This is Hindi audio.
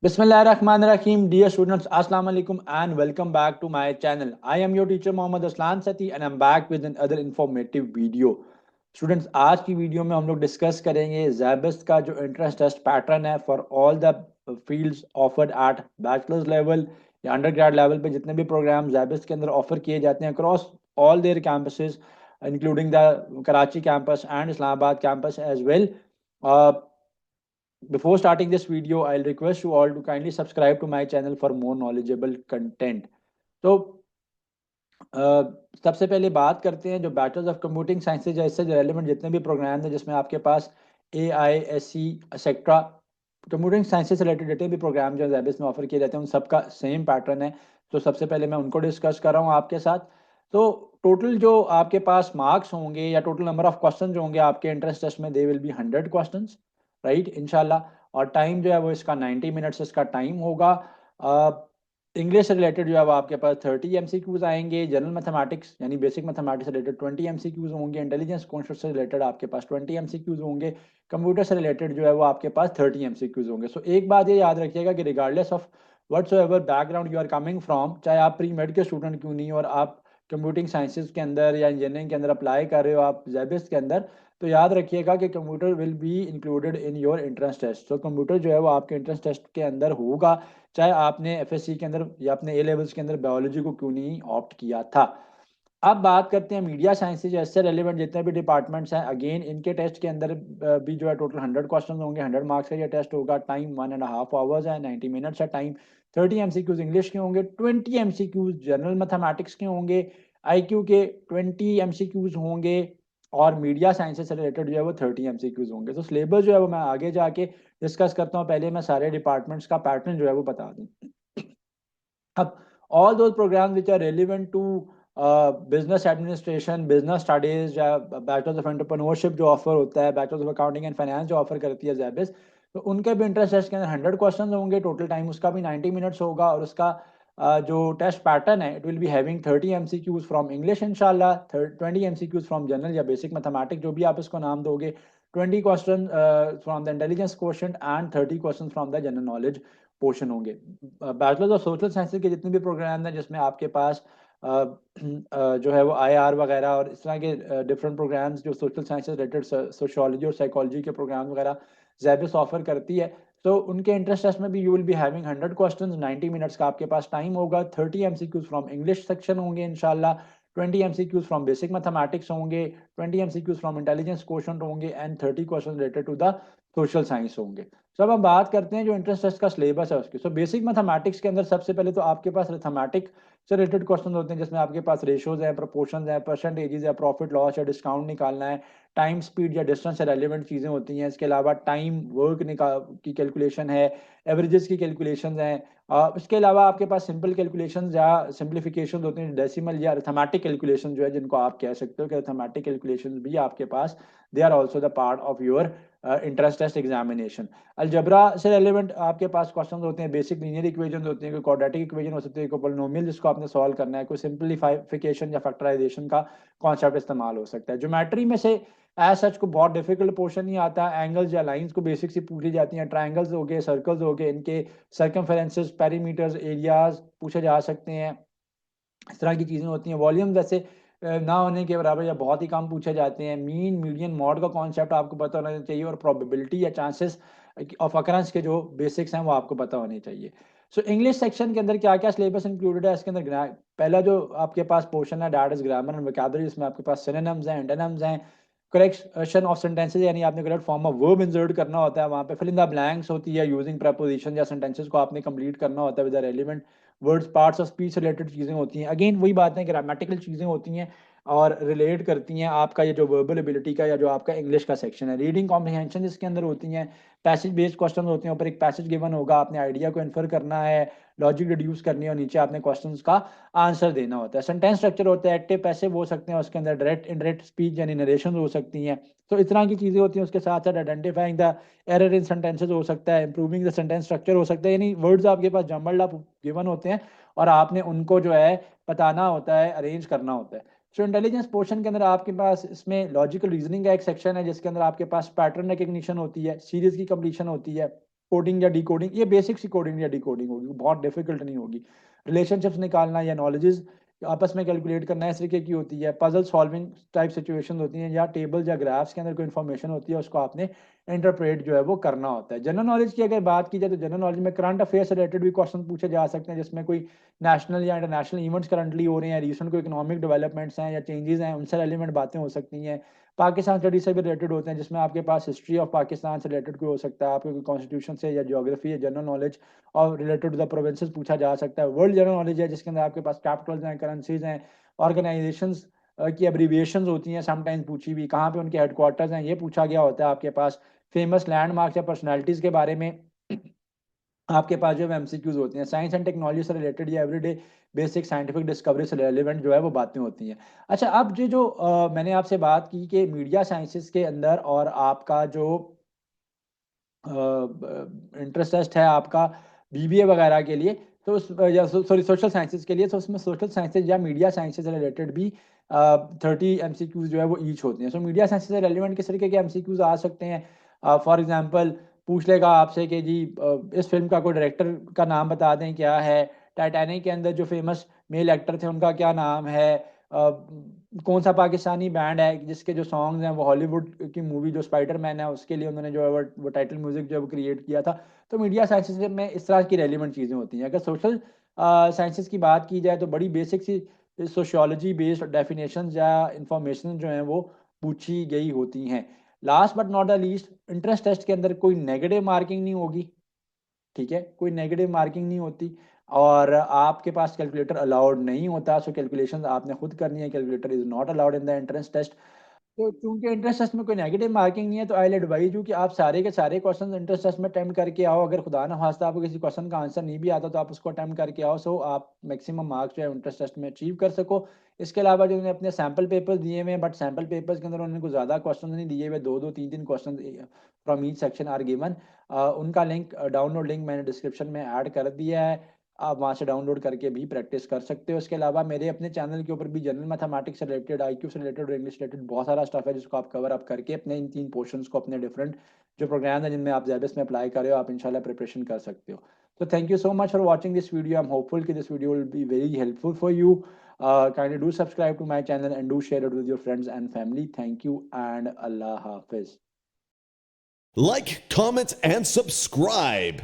Bismillahirrahmanirrahim. Dear students, Assalamu alaikum and welcome back to my channel. I am your teacher Mohammad Aslan Sati and I'm back with another informative video. Students, आज की वीडियो में हम लोग डिस्कस करेंगे ज़ैबिस का जो इंट्रेंस टेस्ट पैटर्न है for all the fields offered eight bachelors level या अंडर ग्रेड लेवल पे जितने भी प्रोग्राम ज़ैबिस के अंदर ऑफर किए जाते हैं across all their campuses including the Karachi campus and Islamabad campus as well. Before starting this video, I'll request you all to kindly subscribe to my channel for more knowledgeable content. तो सबसे पहले बात करते हैं जो बैचलर्स ऑफ कंप्यूटिंग साइंसेज है, इससे रेलिवेंट जितने भी प्रोग्राम हैं जिसमें आपके पास AISC एक्सेट्रा कंप्यूटिंग साइंसेज से रिलेटेड जितने भी प्रोग्राम जो ज़ैबिस में ऑफर किए जाते हैं उन सबका सेम पैटर्न है. तो सबसे पहले मैं उनको डिस्कस कर रहा हूँ आपके साथ. तो टोटल जो आपके पास मार्क्स होंगे या टोटल नंबर ऑफ क्वेश्चन जो होंगे आपके एंट्रेंस टेस्ट में, they will be 100 question, right, इंशाल्लाह. और टाइम जो है वो इसका 90 मिनट्स इसका टाइम होगा. इंग्लिश से रिलेटेड जो है वो आपके पास 30 MCQs आएंगे. जनरल मैथमेटिक्स यानी बेसिक मैथमेटिक्स से रिलेटेड 20 MCQs होंगे. इंटेलिजेंस कॉन्सेप्ट से रिलेटेड आपके पास 20 MCQs होंगे. कंप्यूटर से रिलेटेड जो है वो आपके पास 30 MCQs होंगे. सो एक बात ये याद रखिएगा कि regardless of whatsoever background you are coming from, चाहे आप प्री मेड के स्टूडेंट क्यों नहीं और आप कंप्यूटिंग साइंसेज के अंदर या इंजीनियरिंग के अंदर अप्लाई कर रहे हो आप ज़ैबिस के अंदर, तो याद रखिएगा कि computer will be included in your entrance test. तो कंप्यूटर जो है वो आपके एंट्रेंस टेस्ट के अंदर होगा, चाहे आपने FSC के अंदर या अपने A लेवल्स के अंदर बायोलॉजी को क्यों नहीं ऑप्ट किया था. अब बात करते हैं मीडिया साइंसेज, इससे रेलिवेंट जितने भी डिपार्टमेंट्स हैं. अगेन इनके टेस्ट के अंदर भी जो है टोटल 100 क्वेश्चन होंगे. 100 मार्क्स का ये टेस्ट होगा. टाइम 1.5 आवर्स है, 90 मिनट्स है टाइम. 30 MCQs इंग्लिश के होंगे, 20 MCQs जनरल मैथमेटिक्स के होंगे, IQ के 20 MCQs होंगे और मीडिया साइंसेज से रिलेटेड जो है वो 30 MCQs होंगे. तो सिलेबस जो है वो मैं आगे जाके डिस्कस करता हूँ. पहले मैं सारे डिपार्टमेंट्स का पैटर्न जो है वो बता दूँ. अब all those program which are relevant to business administration, business studies या बैचलर्स ऑफ एंटरप्रेन्योरशिप जो ऑफर होता है, bachelors of accounting and finance जो ऑफर करती है ज़ैबिस, तो उनके भी इंट्रेंस टेस्ट के अंदर 100 क्वेश्चन होंगे. टोटल टाइम उसका भी 90 मिनट्स होगा और उसका जो टेस्ट पैटर्न है it will be having 30 MCQs from English इंशाल्लाह, 20 MCQs फ्रॉम जनरल या बेसिक मैथमेटिक्स जो भी आप इसको नाम दोगे, 20 question from the intelligence quotient and 30 question from the general knowledge portion होंगे. बैचलर्स ऑफ सोशल साइंसेज के जितने भी प्रोग्राम हैं जिसमें आपके पास जो है वो IR वगैरह और इस तरह के डिफरेंट प्रोग्राम्स जो सोशल साइंसेज रिलेटेड, सोशियोलॉजी और साइकोलॉजी के प्रोग्राम वगैरह ज़ैबिस ऑफर करती है, तो उनके इंट्रेंस टेस्ट में भी you will be having 100 questions. 90 minutes का आपके पास टाइम होगा. 30 MCQs फ्रॉम इंग्लिश सेक्शन होंगे इंशाल्लाह, 20 MCQs फ्रॉम बेसिक मैथमेटिक्स होंगे, 20 MCQs फ्रॉम इंटेलिजेंस क्वोशंट होंगे and 30 question related to the social science होंगे. तो अब हम बात करते हैं जो इंट्रेंस टेस्ट का सिलेबस है उसकी. सो बेसिक मैथमेटिक्स के अंदर सबसे पहले तो आपके पास अरिथमेटिक से रिलेटेड क्वेश्चन होते हैं जिसमें आपके पास रेशोज हैं, प्रोपोर्शंस हैं, परसेंटेजेस या प्रॉफिट लॉस या डिस्काउंट निकालना है, टाइम स्पीड या डिस्टेंस से रेलिवेंट चीज़ें होती हैं. इसके अलावा टाइम वर्क की कैलकुलेशन है, एवरेजेस की कैलकुलेशन हैं. इसके अलावा आपके पास सिंपल कैलकुलेशन या सिंप्लीफिकेशन होते हैं, डेसिमल या अरिथमेटिक कैलकुलेशन जो है जिनको आप कह सकते हो कि अरिथमेटिक कैलकुलेशन भी आपके पास, they are also the part of your entrance test examination. Algebra से रेलिवेंट आपके पास क्वेश्चन होते हैं, बेसिक लीनियर इक्वेशन होती हैं, कोई क्वाड्रेटिक इक्वेशन हो सकती है, कोई पोलिनोमियल जिसको आपने सॉल्व करना है, कोई सिंप्लीफिकेशन या फैक्टराइजेशन का कॉन्सेप्ट इस्तेमाल हो सकता है. ज्योमेट्री में से एज सच को बहुत डिफिकल्ट पोर्शन नहीं आता. एंगल्स या लाइंस को बेसिक से पूछी जाती हैं. ट्राइंगल्स हो गए, सर्कल्स हो गए, इनके सर्कमफेरेंसेस, पेरीमीटर्स, एरियाज पूछे जा सकते हैं. इस तरह की चीज़ें होती हैं. वॉल्यूम वैसे ना होने के बराबर या बहुत ही कम पूछे जाते हैं. मीन, मीडियन, मॉड का कॉन्सेप्ट आपको पता होना चाहिए और प्रोबेबिलिटी या चांसेस ऑफ अकरेंस के जो बेसिक्स हैं वो आपको पता होने चाहिए. सो इंग्लिश सेक्शन के अंदर क्या क्या सिलेबस इंक्लूडेड है इसके अंदर. पहला जो आपके पास पोर्शन है that is grammar and vocabulary. इसमें आपके पास सिनोनिम्स हैं, एंटोनिम्स हैं, करेक्शन ऑफ सेंटेंसेस यानी आपने correct form of verb insert करना होता है. वहाँ पे फिल इन द ब्लैंक्स होती है यूजिंग प्रपोजिशन या सेंटेंसेस को आपने कंप्लीट करना होता है with the relevant words. Parts of speech related चीज़ें होती हैं. अगेन वही बात है, ग्रामेटिकल चीज़ें होती हैं और रिलेट करती हैं आपका ये जो वर्बल एबिलिटी का या जो आपका इंग्लिश का सेक्शन है. रीडिंग कॉम्प्रिहेंशन इसके अंदर होती हैं. पैसेज बेस्ड क्वेश्चन होते हैं, ऊपर एक पैसेज गिवन होगा, आपने आइडिया को इन्फर करना है, लॉजिक रिड्यूस करनी है और नीचे आपने क्वेश्चंस का आंसर देना होता है. सेंटेंस स्ट्रक्चर होता है, एक्टिव पैसिव हो सकते हैं, उसके अंदर डायरेक्ट इनडायरेक्ट स्पीच यानी नरेशन हो सकती हैं. तो इस तरह की चीज़ें होती हैं. उसके साथ साथ identifying the error in sentences हो सकता है, इंप्रूविंग द सेंटेंस स्ट्रक्चर हो सकता है. यानी वर्ड्स आपके पास जम्बल्ड अप गिवन होते हैं और आपने उनको जो है बताना होता है, अरेंज करना होता है. सो इंटेलिजेंस पोर्शन के अंदर आपके पास इसमें लॉजिकल रीजनिंग का एक सेक्शन है जिसके अंदर आपके पास पैटर्न रिकग्निशन होती है, सीरीज की कंप्लीशन होती है, कोडिंग या डिकोडिंग, ये बेसिक सी कोडिंग या डिकोडिंग होगी, बहुत डिफिकल्ट नहीं होगी। रिलेशनशिप्स निकालना या नॉलेजेस आपस में कैलकुलेट करना इस तरीके की होती है। पजल सॉल्विंग टाइप सिचुएशन होती हैं, या टेबल या ग्राफ्स के अंदर कोई इन्फॉर्मेशन होती है, उसको आपने इंटरप्रेट जो है वो करना होता है। जनरल नॉलेज की अगर बात की जाए तो जनरल नॉलेज में करंट अफेयर से रिलेटेड भी क्वेश्चन पूछे जा सकते हैं, जिसमें कोई नेशनल या इंटरनेशनल इवेंट्स करंटली हो रहे हैं, रिसेंट कोई इकोनॉमिक डेवलपमेंट्स हैं या चेंजेस हैं, उनसे रेलिवेंट बातें हो सकती हैं। पाकिस्तान स्टडी से भी रिलेटेड होते हैं, जिसमें आपके पास हिस्ट्री ऑफ पाकिस्तान से रिलेटेड कोई हो सकता है, आपके कोई कॉन्स्टिट्यूशन से या ज्योग्राफी या जनरल नॉलेज और रिलेटेड टू द प्रोविंसेस पूछा जा सकता है। वर्ल्ड जनरल नॉलेज है, जिसके अंदर आपके पास कैपिटल्स हैं, करेंसीज हैं, ऑर्गेनाइजेशंस की एब्रीविएशंस होती हैं समटाइम्स पूछी हुई, कहाँ पे उनके हेडक्वार्टर्स हैं, ये पूछा गया होता है आपके पास। फेमस लैंडमार्क्स या पर्सनैलिटीज़ के बारे में आपके पास जो है एमसीक्यूज होती हैं। साइंस एंड टेक्नोलॉजी से रिलेटेड या एवरीडे बेसिक साइंटिफिक डिस्कवरी से रेलिवेंट जो है वो बातें होती हैं। अच्छा, अब जो मैंने आपसे बात की कि मीडिया साइंसेस के अंदर और आपका जो इंटरेस्ट है आपका बीबीए वगैरह के लिए, तो उस या सॉरी सोशल साइंसेज के लिए, तो उसमें सोशल साइंसेज या मीडिया साइंसेज से रिलेटेड भी 30 एमसीक्यूज जो है वो ईच होती हैं। सो मीडिया साइंसेज से रेलिवेंट किस तरीके के एमसीक्यूज आ सकते हैं? फॉर एग्जांपल पूछ लेगा आपसे कि जी इस फिल्म का कोई डायरेक्टर का नाम बता दें क्या है, टाइटैनिक के अंदर जो फेमस मेल एक्टर थे उनका क्या नाम है, कौन सा पाकिस्तानी बैंड है जिसके जो सॉन्ग्स हैं वो हॉलीवुड की मूवी जो स्पाइडरमैन है उसके लिए उन्होंने जो है वो टाइटल म्यूजिक जो है वो क्रिएट किया था। तो मीडिया साइंसेज में इस तरह की रेलिवेंट चीज़ें होती हैं। अगर सोशल साइंसेज की बात की जाए तो बड़ी बेसिक सी सोशियोलॉजी बेस्ड डेफिनेशन या इंफॉर्मेशन जो हैं वो पूछी गई होती हैं। Last but not the least, interest test के अंदर कोई नेगेटिव मार्किंग नहीं होगी, ठीक है, कोई नेगेटिव मार्किंग नहीं होती, और आपके पास कैलकुलेटर अलाउड नहीं होता। सो कैलकुलेशन आपने खुद करनी है, calculator is not allowed in the entrance test. तो चूंकि इंट्रेंस टेस्ट में कोई नेगेटिव मार्किंग नहीं है, तो आई एडवाइज यू कि आप सारे के सारे क्वेश्चन इंट्रेंस टेस्ट में अटेम्प्ट करके आओ। अगर खुदा ना खास्ता आपको किसी क्वेश्चन का आंसर नहीं भी आता तो आप उसको अटेम्प्ट करके आओ, सो आप मैक्सिमम मार्क्स जो है इंट्रेंस टेस्ट में अचीव कर सको। इसके अलावा जो उन्होंने अपने सैम्पल पेपर्स दिए हुए हैं, बट सैम्पल पेपर्स के अंदर उन्होंने कुछ ज़्यादा क्वेश्चन नहीं दिए हुए, दो दो तीन तीन question from each section are given. उनका लिंक डाउनलोड लिंक मैंने डिस्क्रिप्शन में ऐड कर दिया है, आप वहाँ से डाउनलोड करके भी प्रैक्टिस कर सकते हो। इसके अलावा मेरे अपने चैनल के ऊपर भी जनरल मैथमेटिक्स से रिलेटेड, आईक्यू से रिलेटेड और इंग्लिश रिलेटेड बहुत सारा स्टफ है, जिसको आप कवर अप करके अपने इन 3 पोर्शंस को अपने डिफरेंट जो प्रोग्राम है जिनमें आप ज़ेबस में अप्लाई कर रहे हो, आप इंशाल्लाह प्रिपरेशन कर सकते हो। तो thank you so much for watching this video. I am hopeful कि this video will be very helpful for you. Kindly do subscribe to my channel and do share it with your friends and family. Thank you and अल्लाह हाफिज। Like, comment, and subscribe.